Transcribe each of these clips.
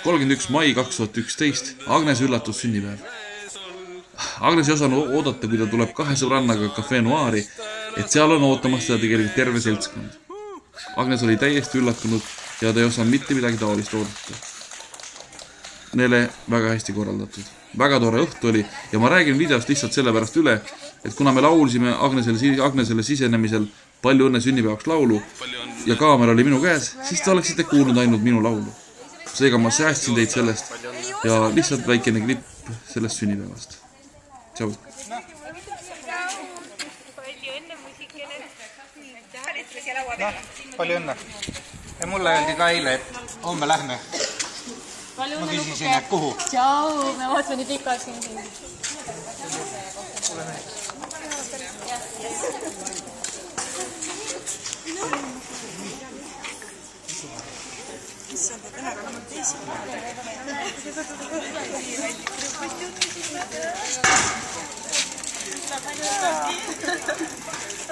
31. mai 2011, Agnese üllatus sünnipäev. Agnes ei osanud oodata, kui ta tuleb 2 sõbrannaga Café Noiri, et seal on ootamas teda tegelikult terve seltskond. Agnes oli täiesti üllatunud ja ta ei osanud mitte midagi taolist oodata. Neile väga hästi korraldatud. Väga tore õhtu oli ja ma räägin videost lihtsalt sellepärast üle, et kuna me laulsime Agnesele sisenemisel palju õnne sünnipäevaks laulu ja kaamera oli minu käes, siis te oleksite kuulnud ainult minu laulu. Seega ma säästsin teid sellest ja lihtsalt väikene klipp sellest sünnipäevast. Tšau. Palju õnne. Ja mulle öeldi ka eile, et homme lähme. Ma küsisin, et kuhu? Tšau, me vaatame nii pikalt siin. Issand, et täna on teisi.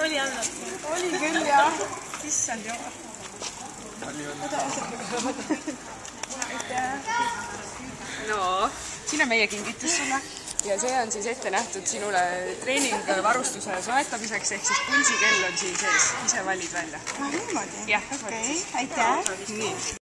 Oli alla? Oli küll, jah. Issand, jah. No, siin on meie kingitus sulle ja see on siis ette nähtud sinule treeningvarustuse soetamiseks ehk siis pulsikell on siin sees, ise valid välja. Niimoodi? Jah, okei, aitäh. Nii.